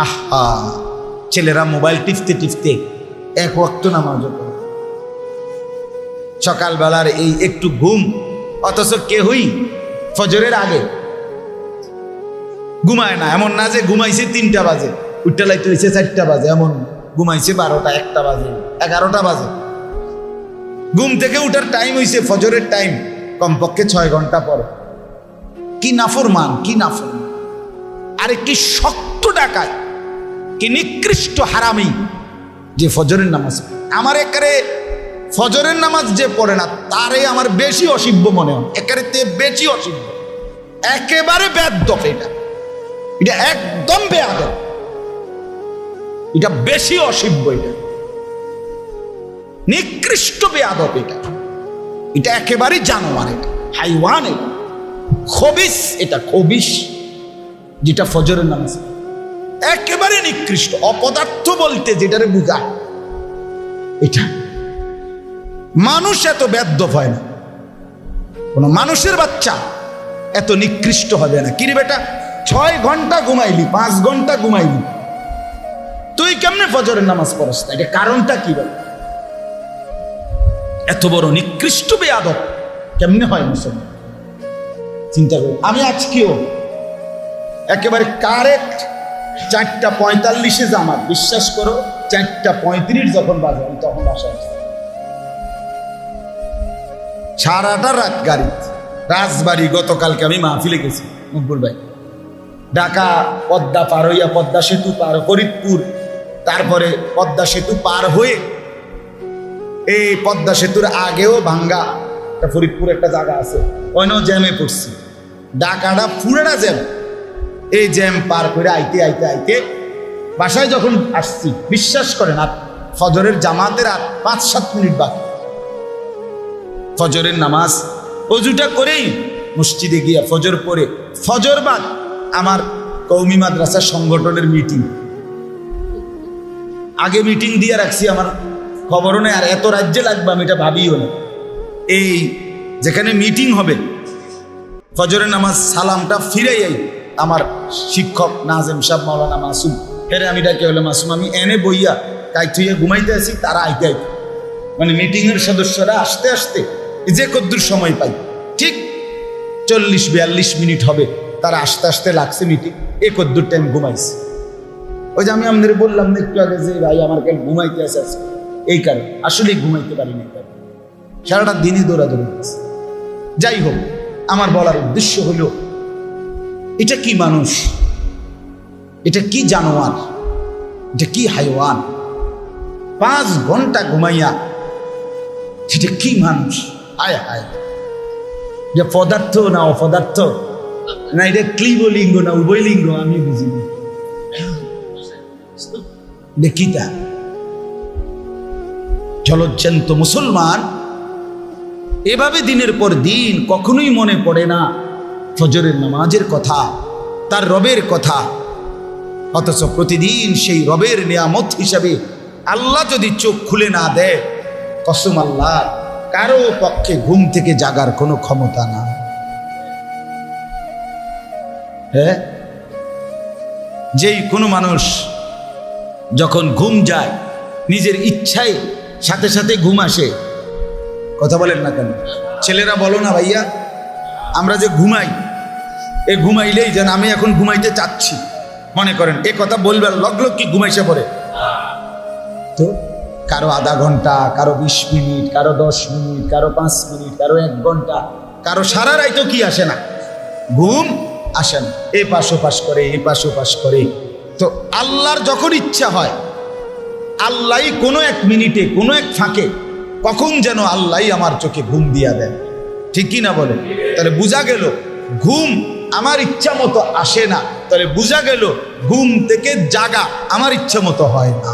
আহা, ছেলেরা মোবাইল টিপতে টিপতে এক ওয়াক্ত নামাজও পড়ে। সকালবেলার এই একটু ঘুম, অথচ কেহই ফজরের আগে ঘুমায় না। এমন না যে ঘুমাইছে 3টা বাজে, উঠতে লাইতে হয়েছে 4টা বাজে, এমন ঘুমাইছে 12টা, 1টা বাজে, 11টা বাজে। ঘুম থেকে উঠার টাইম হয়েছে ফজরের টাইম, কমপক্ষে 6 ঘন্টা পর। কি নাফরমান, কি নাফরমান! আরে কি শক্ত ডাকাত, কি নিকৃষ্ট হারামি যে ফজরের নামাজ। আমার একারে ফজরের নামাজ যে পড়ে না তারে আমার বেশি অসিভ্য মনে হয়, একারে তে বেশি অসিভ্য, একেবারে বেয়াদব। এটা একদম বেয়াদব, এটা বেশি অসিভ্য, এটা নিকৃষ্ট বেয়াদব, এটা একেবারে জানোয়ার, এটা হাইওয়ান, এটা খবিস, এটা খবিস যেটা ফজরের নামাজ একেবারে নিকৃষ্ট অপদার্থ বলতে যেটারে বুঝায়। এটা মানুষ এত বেয়াদব হয় না, কোন মানুষের বাচ্চা এত নিকৃষ্ট হবে না। কিরে বেটা, 6 ঘন্টা ঘুমাইলি, 5 ঘন্টা ঘুমাইলি, তুই কেমনে ফজরের নামাজ পড়স না? এটা কারণটা কি বল? এত বড় নিকৃষ্ট বেয়াদব কেমনে হয় মুসলমান? চিন্তা করি। আমি আজকেও একেবারে কারেক্ট 4:45 জামাত, বিশ্বাস করো 4:35 যখন বাজে তখন বাসায় সারাটা রাত গাড়ি রাজবাড়ি। গতকালকে আমি মাহফিলে গেছি, মকবুল ভাই, ঢাকা পদ্মা পার হইয়া, পদ্মা সেতু পার, ফরিদপুর, তারপরে পদ্মা সেতু পার হয়ে এই পদ্মা সেতুর আগেও ভাঙ্গা ফরিদপুর একটা জায়গা আছে, ওইখানেও জ্যামে পড়ছি। ঢাকাটা পুরোটা জ্যাম। এই জ্যাম পার করে আইতে আইতে আইতে বাসায় যখন আসছি, বিশ্বাস করেন, আর ফজরের জামাতের আর 5-7 মিনিট বাকি। ফজরের নামাজ অজুটা করেই মসজিদে গিয়া ফজর পড়ে, ফজর বাদ আমার কওমি মাদ্রাসা সংগঠনের মিটিং, আগে মিটিং দিয়ে রাখছি, আমার খবরও নেই। আর এত রাজ্যে লাগবে আমি এটা ভাবিও না। এই যেখানে মিটিং হবে, ফজরের নামাজ সালামটা ফিরে যাই, আমার শিক্ষক নাজেম সাহেব, মাওলানা মাসুম, এরে আমি ডাকে হলে মাসুম, আমি এনে বইয়া তাই থুইয়া ঘুমাইতে আছি, তারা আইতে আইতে, মানে মিটিংয়ের সদস্যরা আসতে আসতে যে কদ্দুর সময় পাই, ঠিক 40-42 মিনিট হবে, তারা আসতে আসতে লাগছে মিটিং, এ কদ্দুর টাইম ঘুমাইছে। ওই যে আমি আপনাদের বললাম না একটু আগে যে ভাই আমার কেন ঘুমাইতে আসে, এই কারণে আসলে ঘুমাইতে পারিনি, সারাটা দিনই দৌড়াদৌড়ি করছে। যাই হোক, আমার বলার উদ্দেশ্য হলো, এটা কি মানুষ, এটা কি জানোয়ার, এটা কি হাইওয়ান! 5 ঘন্টা ঘুমাইয়া সেটা কি মানুষ! হায় হায়, যে পদার্থ না অপদার্থ, না এটা ক্লিবলিঙ্গ না উভয়লিঙ্গ, আমি বুঝিনি। দেখিতা জলজ্জান্ত মুসলমান এভাবে দিনের পর দিন কখনোই মনে পড়ে না ফজরের নামাজের কথা, তার রবের কথা, অথচ প্রতিদিন সেই রবের নিয়ামত হিসাবে আল্লাহ যদি চোখ খুলে না দেয়, কসম আল্লাহ, কারো পক্ষে ঘুম থেকে জাগার কোনো ক্ষমতা না। হ্যাঁ, যেই কোনো মানুষ যখন ঘুম যায়, নিজের ইচ্ছায় সাথে সাথে ঘুম আসে। কথা বলেন না কেন? ছেলেরা বলো না ভাইয়া, আমরা যে ঘুমাই, এ ঘুমাইলেই যেন আমি এখন ঘুমাইতে চাচ্ছি মনে করেন, এ কথা বলবার লগ্ন কি ঘুমাইছে পড়ে তো, কারো আধা ঘন্টা, কারো 20 মিনিট, কারো 10 মিনিট, কারো 5 মিনিট, কারো 1 ঘন্টা, কারো সারা রাইতো কি আসে না, ঘুম আসে না, এ পাশ ওপাশ করে, এ পাশ ওপাশ করে। তো আল্লাহর যখন ইচ্ছা হয়, আল্লাহ কোনো 1 মিনিটে, কোনো 1 ফাঁকে, কখন যেন আল্লাহ আমার চোখে ঘুম দিয়া দেন, ঠিক কি না বলে? তাহলে বোঝা গেল ঘুম আমার ইচ্ছা মতো আসে না, তাহলে বোঝা গেল ঘুম থেকে জাগা আমার ইচ্ছা মতো হয় না।